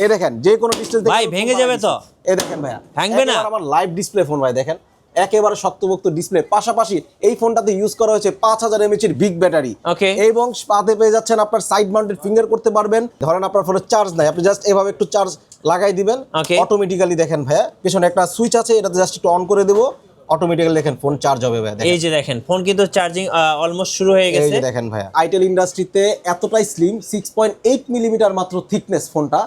এই দেখেন যে কোনো ডিসটেন্স ভাই ভেঙে যাবে তো? এই দেখেন ভাইয়া, ভাঙবে না? আমার লাইভ ডিসপ্লে ফোন ভাই, দেখেন একেবারে শক্তপোক্ত ডিসপ্লে। পাশাপাশি এই ফোনটাতে ইউজ করা হয়েছে 5000 mAh এর বিগ ব্যাটারি। ওকে। এবং সাথে পেয়ে যাচ্ছেন আপনার সাইড মাউন্টেড ফিঙ্গার করতে পারবেন। ধরেন আপনার ফোনে চার্জ নাই, আপনি জাস্ট এভাবে একটু চার্জ লাগাই দিবেন, অটোমেটিক্যালি দেখেন ভাইয়া পেছনে একটা সুইচ আছে, এটাতে জাস্ট একটু অন করে দেবো, অটোমেটিক্যালি দেখেন ফোন চার্জ হবে ভাইয়া। এই যে দেখেন ফোন কিন্তু চার্জিং অলমোস্ট শুরু হয়ে গেছে। এই যে দেখেন ভাইয়া, আইটেল ইন্ডাস্ট্রিতে এতটাই স্লিম 6.8 মিলিমিটার মাত্র থিকনেস ফোনটা,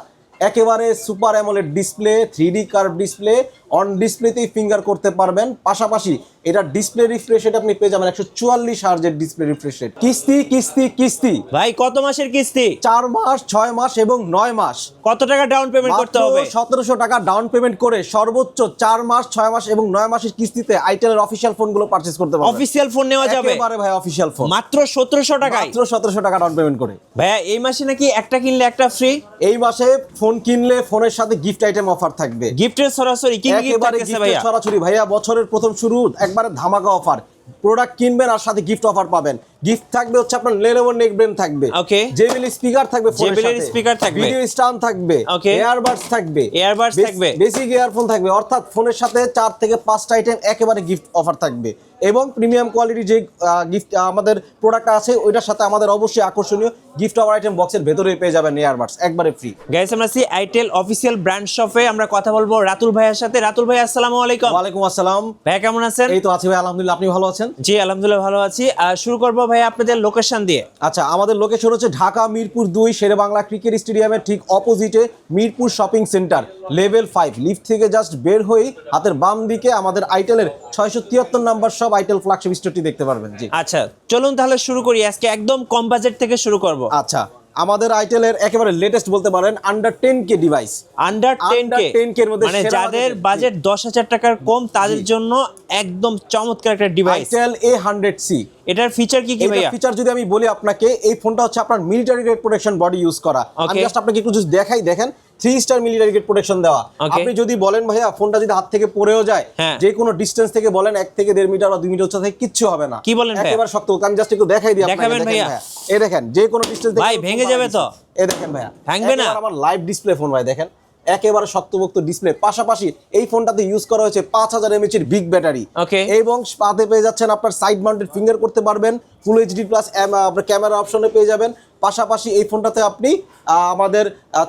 একেবারে super AMOLED display, 3D curve display, on ডিসপ্লেতেই ফিঙ্গার করতে পারবেন। পাশাপাশি এটা ডিসপ্লে রিফ্রেশ রেট আপনি পেয়ে যাবেন 144 হার্জের ডিসপ্লে রিফ্রেশ রেট। কিস্তি কিস্তি কিস্তি ভাই কত মাসের কিস্তি? 4 মাস, 6 মাস এবং 9 মাস। কত টাকা ডাউন পেমেন্ট করতে হবে? 1700 টাকা ডাউন পেমেন্ট করে সর্বোচ্চ 4 মাস, 6 মাস এবং 9 মাসের কিস্তিতে আইটেলের অফিশিয়াল ফোনগুলো পারচেজ করতে পারবেন। অফিশিয়াল ফোন নেওয়া যাবে একেবারে ভাই অফিশিয়াল ফোন মাত্র 1700 টাকায়। মাত্র 1700 টাকা ডাউন পেমেন্ট করে। ভাইয়া এই মাসে নাকি একটা কিনলে একটা ফ্রি? এই মাসে ফোন কিনলে ফোনের সাথে গিফট আইটেম অফার থাকবে। গিফটের সরাসরি কি গিফট থাকছে ভাইয়া? সরাসরি ভাইয়া বছরের প্রথম শুরু একবারে ধামাকা অফার। প্রোডাক্ট কিনবেন আর সাথে গিফট অফার পাবেন। গিফট থাকবে হচ্ছে আপনার Lenovo নেকবেন থাকবে, ওকে, JBL স্পিকার থাকবে, ফোনের সাথে স্পিকার থাকবে, ভিডিও স্ট্যান্ড থাকবে, ওকে, এয়ারবাডস থাকবে, বেসিক ইয়ারফোন থাকবে। অর্থাৎ ফোনের সাথে 4 থেকে 5টা আইটেম একেবারে গিফট অফার থাকবে। এবং প্রিমিয়াম কোয়ালিটি যে গিফট আমাদের প্রোডাক্ট আছে ওইটার সাথে আমাদের অবশ্যই আকর্ষণীয় গিফট অফার আইটেম বক্সের ভেতরেই পেয়ে যাবেন এয়ারবাডস একবারে ফ্রি। গাইস আমরা আছি আইটেল অফিশিয়াল ব্র্যান্ড শপে, আমরা কথা বলবো রাতুল ভাইয়ের সাথে। রাতুল ভাই আসসালামু আলাইকুম। ওয়ালাইকুম আসসালাম ভাই, কেমন আছেন? এই তো আছি ভাই, আলহামদুলিল্লাহ। আপনি ভালো আছেন? জি আলহামদুলিল্লাহ ভালো আছি। শুরু করবো ভাই আপনাদের লোকেশন দিয়ে। আচ্ছা, আমাদের লোকেশন হচ্ছে ঢাকা মিরপুর 2 শেরেবাংলা ক্রিকেট স্টেডিয়ামের ঠিক অপোজিটে Mirpur shopping centre, level 5। Lift থেকে জাস্ট বের হয়েই হাতের বাম দিকে আমাদের আইটেলের 673 নাম্বার সব আইটেল ফ্ল্যাগশিপ স্টোরটি দেখতে পারবেন। জি আচ্ছা চলুন তাহলে শুরু করি। আজকে একদম কম বাজেট থেকে শুরু করব। আচ্ছা, আমাদের আইটেলের একেবারে লেটেস্ট বলতে পারেন under 10K device. Under 10K এর মধ্যে মানে যাদের বাজেট 10,000 টাকার কম তাদের জন্য একদম চমৎকার একটা ডিভাইস আইটেল A100C। এটার ফিচার কি কি ভাইয়া? ফিচার যদি আমি বলি আপনাকে, এই ফোনটা হচ্ছে আপনার military grade protection body use করা। আমি জাস্ট আপনাকে একটু জাস্ট দেখাই, দেখেন 3 স্টার মিলিটারি গ্রেড প্রোটেকশন দেওয়া। আপনি যদি বলেন ভাইয়া ফোনটা যদি হাত থেকে পড়েও যায়, যে কোনো ডিসটেন্স থেকে বলেন 1 থেকে 1.5 মিটার বা 2 মিটার উচ্চতা থেকে কিচ্ছু হবে না। কি বলেন ভাইয়া? একেবারে শক্ত। আমি জাস্ট একটু দেখাই দিই আপনাকে। দেখাবেন ভাইয়া? এই দেখেন যে কোনো ডিসটেন্স থেকে ভাই ভেঙে যাবে তো? এই দেখেন ভাইয়া, ভাঙবে না? আমার লাইভ ডিসপ্লে ফোন ভাই, দেখেন একেবারে শক্তপোক্ত ডিসপ্লে। পাশাপাশি এই ফোনটাতে ইউজ করা হয়েছে 5000 mAh এর বিগ ব্যাটারি। এবং সাথে পেয়ে যাচ্ছেন আপনার সাইড মাউন্টেড ফিঙ্গার করতে পারবেন, ফুল এইচডি প্লাস আপনার ক্যামেরা অপশনে পেয়ে যাবেন। পাশাপাশি এই ফোনটাতে আপনি আমাদের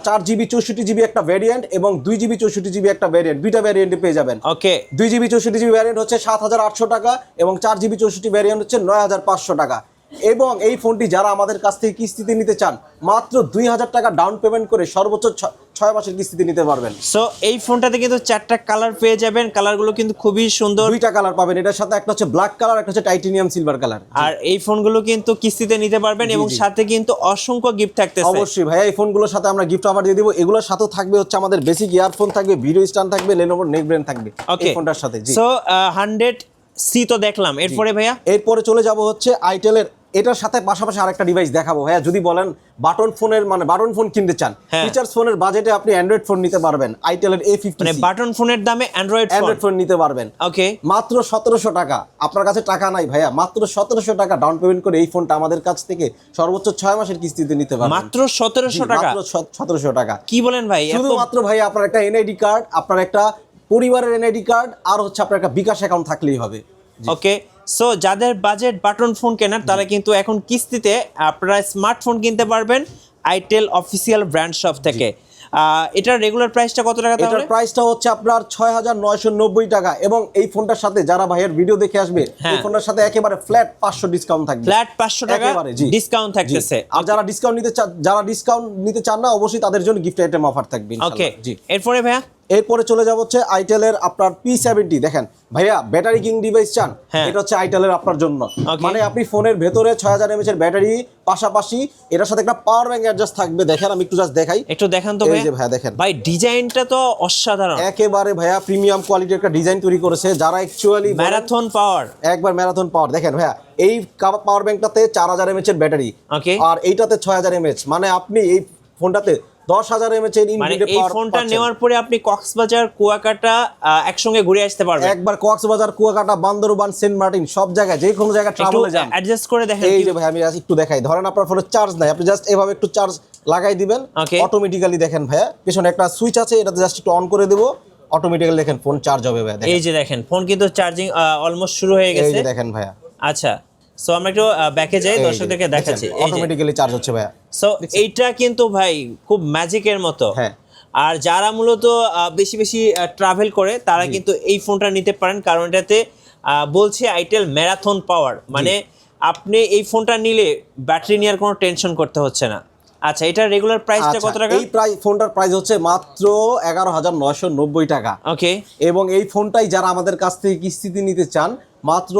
4GB 64GB একটা ভ্যারিয়েন্ট এবং 2GB 64GB একটা ভ্যারিয়েন্ট, দুইটা ভ্যারিয়েন্টে পেয়ে যাবেন। ওকে, 2GB 64GB ভ্যারিয়েন্ট হচ্ছে 7800 টাকা এবং 4GB 64 ভ্যারিয়েন্ট হচ্ছে 9500 টাকা। এবং এই ফোনটি যারা আমাদের কাছ থেকে কিস্তিতে নিতে চান, মাত্র 2000 টাকা ডাউন পেমেন্ট করে সর্বোচ্চ 6 মাসের কিস্তিতে নিতে পারবেন। সো এই ফোনটাতে কিন্তু 4টা কালার পেয়ে যাবেন, কালারগুলো কিন্তু খুবই সুন্দর। 2টা কালার পাবেন, এটার সাথে একটা হচ্ছে ব্ল্যাক কালার, একটা হচ্ছে টাইটেনিয়াম সিলভার কালার। আর এই ফোনগুলো কিন্তু কিস্তিতে নিতে পারবেন এবং সাথে কিন্তু অসংখ্য গিফট থাকতেছে। অবশ্যই ভাইয়া, এই ফোনগুলোর সাথে আমরা গিফট অফার দিয়ে দিব। এগুলোর সাথেও থাকবে হচ্ছে আমাদের বেসিক ইয়ারফোন থাকবে, ভিডিও স্ট্যান্ড থাকবে, Lenovo নেকবেন থাকবে এই ফোনটার সাথে। জি, সো 100C তো দেখলাম, এরপরে ভাইয়া এরপরে চলে যাব হচ্ছে আইটেলের এটার সাথে পাশাপাশি আরেকটা ডিভাইস দেখাবো ভাইয়া। যদি বলেন বাটন ফোনের মানে বাটন ফোন কিনতে চান, ফিচারস ফোনের বাজেটে আপনি অ্যান্ড্রয়েড ফোন নিতে পারবেন। আইটেলের A50 মানে বাটন ফোনের দামে অ্যান্ড্রয়েড ফোন নিতে পারবেন। ওকে, মাত্র 1700 টাকা। আপনার কাছে টাকা নাই ভাইয়া, মাত্র 1700 টাকা ডাউন পেমেন্ট করে এই ফোনটা আমাদের কাছ থেকে সর্বোচ্চ 6 মাসের কিস্তিতে নিতে পারবেন। মাত্র 1700 টাকা? মাত্র 1700 টাকা। কি বলেন ভাই? শুধুমাত্র ভাইয়া আপনার একটা এনআইডি কার্ড, আপনার একটা পরিবারের এনআইডি কার্ড আর হচ্ছে আপনার একটা বিকাশ অ্যাকাউন্ট থাকলেই হবে। ওকে, সো যাদের বাজেট বাটন ফোন কেনার তারা কিন্তু এখন কিস্তিতে আপনারা স্মার্টফোন কিনতে পারবেন আইটেল অফিসিয়াল ব্র্যান্ড শপ থেকে। এটার রেগুলার প্রাইসটা কত টাকা? এটার প্রাইসটা হচ্ছে আপনার 6990 টাকা। এবং এই ফোনটার সাথে যারা ভাইয়ের ভিডিও দেখে আসবে, এই ফোনটার সাথে একেবারে ফ্ল্যাট 500 ডিসকাউন্ট থাকবে। ফ্ল্যাট 500 টাকা ডিসকাউন্ট থাকতেছে। আর যারা ডিসকাউন্ট নিতে চান না, অবশ্যই তাদের জন্য গিফট আইটেম অফার থাকবে ইনশাআল্লাহ। ওকে, জি, এরপরে ভাইয়া এরপরে চলে যাব হচ্ছে আইটেলের আপনার P70। দেখেন ভাইয়া, ব্যাটারি কিং ডিভাইস চান, এটা হচ্ছে আইটেলের আপনার জন্য। মানে আপনি ফোনের ভেতরে 6000 mAh এর ব্যাটারি, পাশাপাশি এটার সাথে একটা পাওয়ার ব্যাংক অ্যাডজাস্ট থাকবে। দেখেন আমি একটু জাস্ট দেখাই, একটু দেখান তো ভাই। এই যে ভাইয়া দেখেন, ভাই ডিজাইনটা তো অসাধারণ, একেবারে ভাইয়া প্রিমিয়াম কোয়ালিটির একটা ডিজাইন তৈরি করেছে। যারা অ্যাকচুয়ালি ম্যারাথন পাওয়ার, একবার ম্যারাথন পাওয়ার। দেখেন ভাইয়া, এই পাওয়ার ব্যাংকটাতে 4000 mAh এর ব্যাটারি, আর এইটাতে 6000 mAh। মানে আপনি এই ফোনটাতে 10000 mAh এর ইনবিল্ট পাওয়ার। এই ফোনটা নেওয়ার পরে আপনি কক্সবাজার, কুয়াকাটা একসঙ্গে ঘুরে আসতে পারবেন। একবার কক্সবাজার, কুয়াকাটা, বান্দরবান, সেন্ট মার্টিন সব জায়গায়, যে কোনো জায়গায় ট্রাভেলে যান, অ্যাডজাস্ট করে দেখেন। এই যে ভাই আমি একটু দেখাই, ধরেন আপনার ফোনে চার্জ নাই, আপনি জাস্ট এভাবে একটু চার্জ লাগাই দিবেন, অটোমেটিক্যালি দেখেন ভাইয়া পিছনে একটা সুইচ আছে, এটাতে জাস্ট একটু অন করে দেব, অটোমেটিক্যালি দেখেন ফোন চার্জ হবে ভাইয়া। এই যে দেখেন ফোন কিন্তু চার্জিং অলমোস্ট শুরু হয়ে গেছে, এই যে দেখেন ভাইয়া। আচ্ছা, সো আমরা একটু ব্যাকে যাই, দর্শকদেরকে দেখাচ্ছি। অটোমেটিক্যালি চার্জ হচ্ছে ভাইয়া। সো এইটা কিন্তু ভাই খুব ম্যাজিকের মতো। হ্যাঁ, আর যারা মূলত বেশি বেশি ট্রাভেল করে তারা কিন্তু এই ফোনটা নিতে পারেন, কারণ এটাতে বলছে আইটেল ম্যারাথন পাওয়ার, মানে আপনি এই ফোনটা নিলে ব্যাটারি নেওয়ার কোনো টেনশন করতে হচ্ছে না। আচ্ছা, এটার রেগুলার প্রাইসটা কত টাকা? এই ফোনটার প্রাইস হচ্ছে মাত্র 11,990 টাকা। ওকে, এবং এই ফোনটাই যারা আমাদের কাছ থেকে কিস্তিতে নিতে চান মাত্র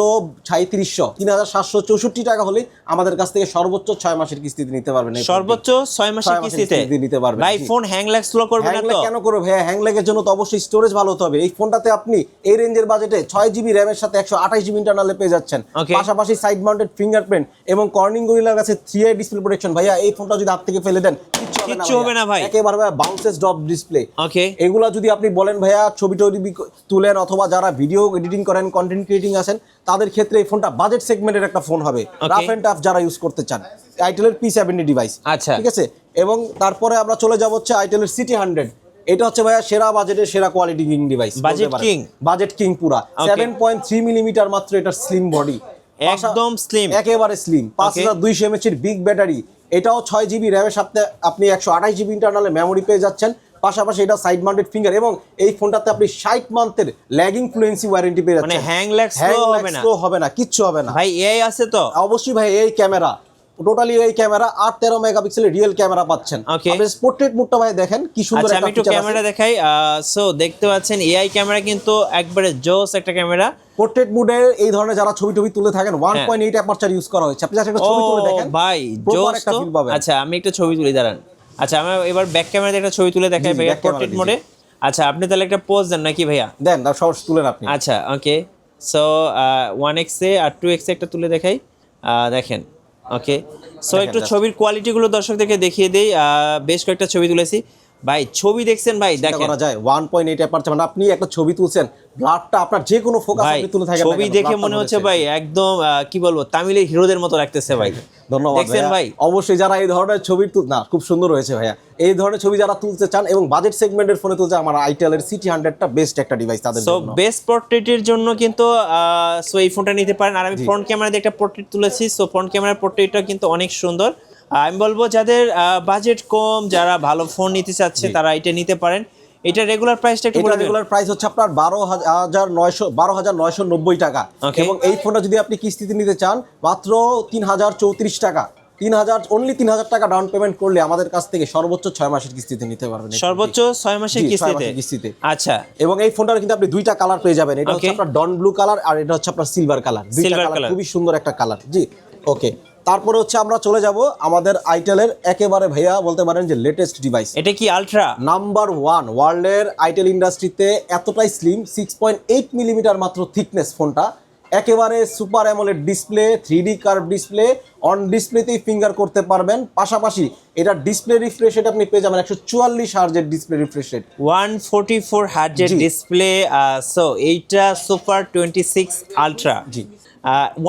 3,764 টাকা হলে আমাদের কাছ থেকে সর্বোচ্চ 6 মাসের কিস্তিতে নিতে পারবেন। সর্বোচ্চ 6 মাসের কিস্তিতে নিতে পারবেন ভাই। ফোন হ্যাং ল্যাগ স্লো করবে না তো? কেন করবে ভাই? হ্যাং ল্যাগের জন্য তো অবশ্যই স্টোরেজ ভালো হতে হবে। এই ফোনটাতে আপনি এই রেঞ্জের বাজেটে 6GB র্যামের সাথে 128GB ইন্টারনালে পেয়ে যাচ্ছেন, পাশাপাশি সাইড মাউন্টেড ফিঙ্গারপ্রিন্ট এবং কর্নিং গরিলার কাছে 3i ডিসপ্লে প্রোটেকশন। ভাইয়া এই ফোনটা যদি হাত থেকে ফেলে দেন কিচ্ছু হবে না ভাই, একেবারে ভাই বাউন্সেস ড্রপ ডিসপ্লে। ওকে, এগুলা যদি আপনি বলেন ভাইয়া ছবি তুলেন অথবা যারা ভিডিও এডিটিং করেন, কন্টেন্ট ক্রিয়েটিং আছেন, তাদের ক্ষেত্রে এই ফোনটা বাজেট সেগমেন্টের একটা ফোন হবে, রাফ এন্ড টাফ যারা ইউজ করতে চান। আইটেলের P70 ডিভাইস, আচ্ছা ঠিক আছে। এবং তারপরে আমরা চলে যাব হচ্ছে আইটেলের সিটি 100। এটা হচ্ছে ভাইয়া সেরা বাজেটের সেরা quality king device, budget king পুরা 7.3 মিলিমিটার মাত্র এটার স্লিম বডি, একদম স্লিম, একেবারে স্লিম, 5200 mAh এর বিগ ব্যাটারি। এটাও 6GB র্যামের সাথে আপনি 128GB ইন্টারনালে মেমোরি পেয়ে যাচ্ছেন, পাশাপাশি এটা সাইড মাউন্টেড ফিঙ্গার এবং এই ফোনটাতে আপনি 60 মান্থের ল্যাগিং ফ্লুয়েন্সি ওয়ারেন্টি পেয়ে যাচ্ছেন। মানে হ্যাং ল্যাগ স্লো হবে না, কিচ্ছু হবে না ভাই। এআই আছে তো? অবশ্যই ভাই, এই ক্যামেরা টোটালি এই ক্যামেরা 8-13 মেগাপিক্সেলের রিয়েল ক্যামেরা পাচ্ছেন। আপনি পোর্ট্রেট মোডটা ভাই দেখেন কি সুন্দর একটা ফিচার আছে। ক্যামেরা দেখাই, সো দেখতে পাচ্ছেন এআই ক্যামেরা কিন্তু একবারে জোস একটা ক্যামেরা। পোর্ট্রেট মোডে এই ধরনের যারা ছবি তুলে থাকেন 1.8 অ্যাপারচার ইউজ করা হয়েছে। আপনি জাস্ট একটা ছবি তুলে দেখেন ভাই, জোস তো। আচ্ছা, আমি একটা ছবি তুলে দাঁড়ান। আচ্ছা, আমরা এবার ব্যাক ক্যামেরাতে একটা ছবি তুলে দেখাই ভাইয়া পোর্ট্রেট মোডে। আচ্ছা, আপনি তাহলে একটা পোজ দেন নাকি ভাইয়া? দেন, সব তুলেন আপনি। আচ্ছা, ওকে, সো 1x এ আর 2x এ একটা তুলে দেখাই, দেখেন। ওকে, সো একটু ছবির কোয়ালিটিগুলো দর্শকদেরকে দেখিয়ে দেই। বেশ কয়েকটা ছবি তুলেছি ভাই, ছবি দেখছেন ভাই, দেখেন করা যায় 1.8 অ্যাপারচার, মানে আপনি একটা ছবি তুলছেন, ব্লাডটা আপনার যে কোনো ফোকাস আপনি তুলে থাকেন, ছবি দেখে মনে হচ্ছে ভাই একদম কি বলবো, তামিলের হিরোদের মতো লাগতেছে ভাই। ধন্যবাদ দেখছেন ভাই। অবশ্যই যারা এই ধরনের ছবি না, খুব সুন্দর হয়েছে ভাইয়া। এই ধরনের ছবি যারা তুলতে চান এবং বাজেট সেগমেন্টের ফোনে তুলতে, আমার আইটেলের সিটি 100টা বেস্ট একটা ডিভাইস তাদের জন্য। সো বেস্ট পোর্ট্রেটের জন্য কিন্তু সো এই ফোনটা নিতে পারেন। আর আমি ফ্রন্ট ক্যামেরা দিয়ে একটা পোর্ট্রেট তুলেছি, সো ফ্রন্ট ক্যামেরার পোর্ট্রেটটা কিন্তু অনেক সুন্দর। আমি বলবো যাদের বাজেট কম, যারা ভালো ফোন নিতে চাচ্ছে তারা এটা নিতে পারেন। এটা রেগুলার প্রাইসটা একটু বলে দিন। রেগুলার প্রাইস হচ্ছে আপনার 12,990 টাকা, এবং এই ফোনটা যদি আপনি কিস্তিতে নিতে চান মাত্র 3,034 টাকা। 3,000 টাকা ডাউন পেমেন্ট করলে আমাদের কাছ থেকে সর্বোচ্চ 6 মাসের কিস্তিতে নিতে পারবেন। সর্বোচ্চ 6 মাসের কিস্তিতে। আচ্ছা, এবং এই ফোনটার কিন্তু আপনি দুইটা কালার পেয়ে যাবেন। এটা হচ্ছে আপনার ডন ব্লু কালার আর এটা হচ্ছে আপনার সিলভার কালার। দুইটা কালার খুবই সুন্দর একটা কালার। জি, ওকে। তারপরে হচ্ছে আমরা চলে যাব আমাদের আইটেলের একেবারে ভাইয়া বলতে পারেন যে লেটেস্ট ডিভাইস। এটা কি আলট্রা নাম্বার 1 ওয়ার্ল্ডের আইটেল ইন্ডাস্ট্রিতে, এতটাই স্লিম, 6.8 মিলিমিটার মাত্র থিকনেস ফোনটা, একেবারে super AMOLED display, 3D curve display, on ডিসপ্লেতেই ফিঙ্গার করতে পারবেন। পাশাপাশি এটা ডিসপ্লে রিফ্রেশ রেট আপনি পেয়ে যাবেন 144 হার্জের ডিসপ্লে রিফ্রেশ রেট, 144 হার্জের ডিসপ্লে। সো এইটা সুপার 26 আলট্রা, জি,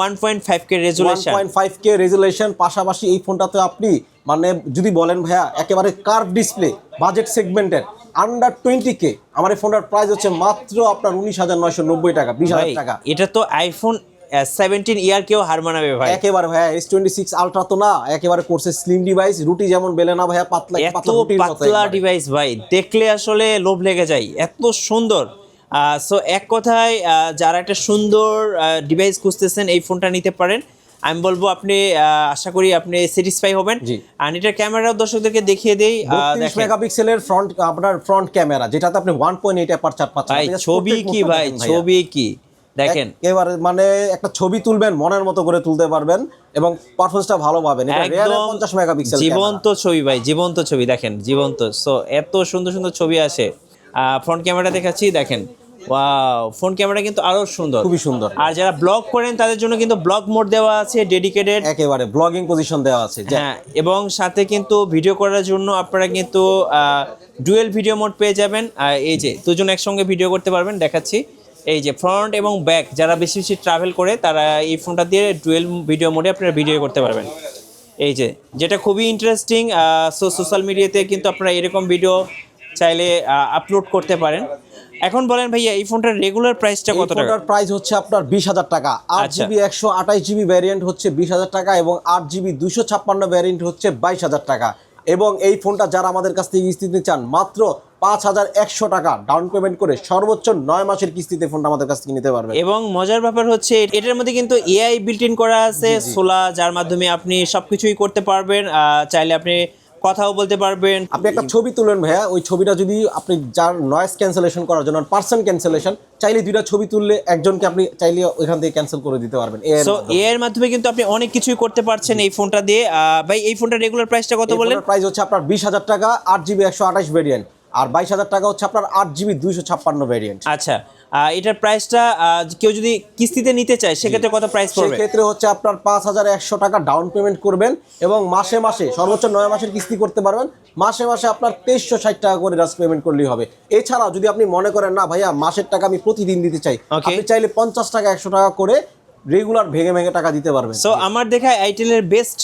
1.5K রেজোলিউশন, 1.5K রেজোলিউশন। পাশাপাশি এই ফোনটাতে আপনি মানে যদি বলেন ভাইয়া একেবারে কার্ভ ডিসপ্লে বাজেট সেগমেন্টের আন্ডার 20K, আমার এই ফোনটার প্রাইস হচ্ছে মাত্র আপনার 19,990 টাকা, 20,000 টাকা। এটা তো আইফোন 17 ইয়ার কেও হার মানাবে ভাই। একেবারে ভাইয়া S26 আলট্রা তো না, একেবারে করছে স্লিম ডিভাইস, রুটি যেমন বেলে না ভাইয়া, পাতলা ডিভাইস ভাই, দেখলে আসলে লোভ লেগে যায়, এত সুন্দর। সো এক কথায় যারা একটা সুন্দর ডিভাইস খুঁজতেছেন এই ফোনটা নিতে পারেন। আমি বলবো আপনি আশা করি আপনি স্যাটিসফাই হবেন। আর এটার ক্যামেরা দর্শকদেরকে দেখিয়ে দেই, 32 মেগাপিক্সেলের ফ্রন্ট ক্যামেরা, যেটাতে আপনি 1.8 অ্যাপারচার পাচ্ছেন। ভাই ছবি কি ভাই, ছবি কি দেখেন, এবারে মানে একটা ছবি তুলবেন মনের মতো করে তুলতে পারবেন এবং পারফরম্যান্সটা ভালো পাবেন। এটা রিয়াল 50 মেগাপিক্সেল জীবন্ত ছবি ভাই, জীবন্ত ছবি দেখেন, জীবন্ত। সো এত সুন্দর সুন্দর ছবি আসে। ফ্রন্ট ক্যামেরা দেখাচ্ছি, দেখেন, ওয়াও, ফোন ক্যামেরা কিন্তু আরো সুন্দর, খুবই সুন্দর। আর যারা ব্লগ করেন তাদের জন্য কিন্তু ব্লগ মোড দেওয়া আছে, ডেডিকেটেড, একেবারে ব্লগিং পজিশন দেওয়া আছে। হ্যাঁ, এবং সাথে কিন্তু ভিডিও করার জন্য আপনারা কিন্তু ডুয়েল ভিডিও মোড পেয়ে যাবেন। এই যে দুজন একসঙ্গে ভিডিও করতে পারবেন, দেখাচ্ছি। এই যে ফ্রন্ট এবং ব্যাক, যারা বেশি বেশি ট্রাভেল করে তারা এই ফোনটা দিয়ে ডুয়েল ভিডিও মোডে আপনারা ভিডিও করতে পারবেন। এই যে যেটা খুবই ইন্টারেস্টিং, সোশ্যাল মিডিয়াতে কিন্তু আপনারা এরকম ভিডিও চাইলে আপলোড করতে পারেন। এখন বলেন ভাইয়া এই ফোনটার রেগুলার প্রাইসটা কত টাকা? ফোনটার প্রাইস হচ্ছে আপনার 20,000 টাকা। 8GB 128GB ভ্যারিয়েন্ট হচ্ছে 20,000 টাকা এবং 8GB 256 ভ্যারিয়েন্ট হচ্ছে 22,000 টাকা। এবং এই ফোনটা যারা আমাদের কাছ থেকে কিস্তি নিতে চান মাত্র 5,100 টাকা ডাউন পেমেন্ট করে সর্বোচ্চ 9 মাসের কিস্তিতে ফোনটা আমাদের কাছ থেকে নিতে পারবেন। এবং মজার ব্যাপার হচ্ছে এটার মধ্যে কিন্তু এআই বিল্ট ইন করা আছে, সোলা, যার মাধ্যমে আপনি সবকিছুই করতে পারবেন। চাইলে আপনি কথাও বলতে পারবেন। আপনি একটা ছবি তুলেন ভাইয়া, ওই ছবিটা যদি আপনি যার নয়েজ ক্যান্সেলেশন করার জন্য পার্সন ক্যান্সেলেশন চাইলে 2টা ছবি তুললে একজনকে আপনি চাইলে ওইখান থেকে ক্যান্সেল করে দিতে পারবেন। সো এআই এর মাধ্যমে কিন্তু আপনি অনেক কিছুই করতে পারছেন এই ফোনটা দিয়ে। ভাই এই ফোনটার রেগুলার প্রাইসটা কত বলেন? প্রাইস হচ্ছে আপনার 20,000 টাকা 8GB 128 ভেরিয়েন্ট, আর 22,000 টাকা হচ্ছে আপনার 8GB 256 ভেরিয়েন্ট। আচ্ছা, এটার প্রাইসটা কেউ যদি কিস্তিতে নিতে চায় সেক্ষেত্রে কত প্রাইস পড়বে? সেক্ষেত্রে হচ্ছে আপনার 5,100 টাকা ডাউন পেমেন্ট করবেন এবং মাসে মাসে সর্বোচ্চ 9 মাসের কিস্তি করতে পারবেন। মাসে মাসে আপনার 2360 টাকা করে জাস্ট পেমেন্ট করলেই হবে। এছাড়াও যদি আপনি মনে করেন না ভাইয়া মাসের টাকা আমি প্রতিদিন দিতে চাই, আপনি চাইলে 50 টাকা 100 টাকা করে রেগুলার ভেঙে ভেঙে টাকা দিতে পারবেন। সো আমার দেখা আইটেলের বেস্ট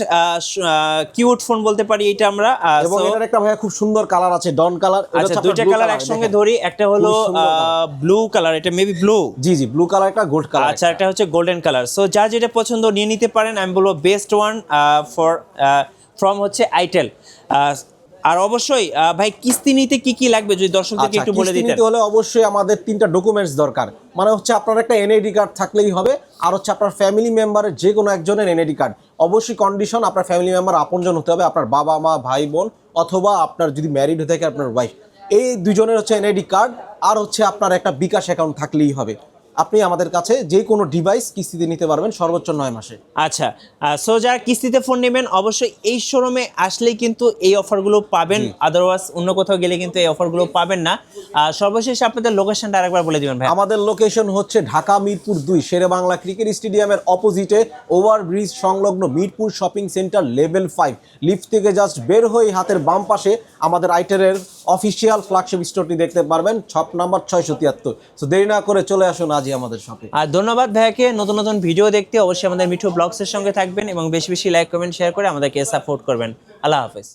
কিউট ফোন বলতে পারি এটা আমরা। এবং এটার একটা ভাইয়া খুব সুন্দর কালার আছে, ডন কালার। আচ্ছা, দুইটা কালার একসঙ্গে ধরি, একটা হলো ব্লু কালার, এটা মেবি ব্লু। জি ব্লু কালার, একটা গোল্ড কালার। আচ্ছা, একটা হচ্ছে গোল্ডেন কালার। সো যা যেটা পছন্দ নিয়ে নিতে পারেন। আমি বলবো বেস্ট ওয়ান ফ্রম হচ্ছে আইটেল। আর অবশ্যই ভাই কিস্তি নিতে কি কি লাগবে যদি দর্শকদেরকে একটু বলে দিতেন। কিস্তি নিতে হলে অবশ্যই আমাদের 3টা ডকুমেন্টস দরকার। মানে হচ্ছে আপনার একটা এনআইডি কার্ড থাকলেই হবে, আর হচ্ছে আপনার ফ্যামিলি মেম্বারের যে কোনো একজনের এনআইডি কার্ড। অবশ্যই কন্ডিশন আপনার ফ্যামিলি মেম্বার আপনজন হতে হবে, আপনার বাবা মা ভাই বোন, অথবা আপনার যদি ম্যারিড হয়ে থাকে আপনার ওয়াইফ। এই দুজনের হচ্ছে এনআইডি কার্ড, আর হচ্ছে আপনার একটা বিকাশ অ্যাকাউন্ট থাকলেই হবে। আপনি আমাদের কাছে যে কোনো ডিভাইস কিস্তিতে নিতে পারবেন সর্বোচ্চ 9 মাসে। আচ্ছা, সো যারা কিস্তিতে ফোন নেবেন অবশ্যই এই শোরুমে আসলেই কিন্তু এই অফারগুলো পাবেন, আদারওয়াইজ অন্য কোথাও গেলে কিন্তু এই অফারগুলো পাবেন না। সর্বশেষ আপনাদের লোকেশনটা আরেকবার বলে দিবেন ভাই। আমাদের লোকেশন হচ্ছে ঢাকা মিরপুর 2 শেরে বাংলা ক্রিকেট স্টেডিয়ামের অপোজিটে ওভারব্রিজ সংলগ্ন Mirpur shopping centre level 5 lift থেকে জাস্ট বের হয়ে হাতের বাম পাশে আমাদের আইটেলের অফিসিয়াল ফ্ল্যাগশিপ স্টোরটি দেখতে পারবেন, শপ নাম্বার 673। সো দেরি না করে চলে আসুন আজই আমাদের শপে। আর ধন্যবাদ ভাইয়াকে। নতুন নতুন ভিডিও দেখতে অবশ্যই আমাদের মিঠু ব্লগসের সঙ্গে থাকবেন এবং বেশি বেশি লাইক কমেন্ট শেয়ার করে আমাদেরকে সাপোর্ট করবেন। আল্লাহ হাফেজ।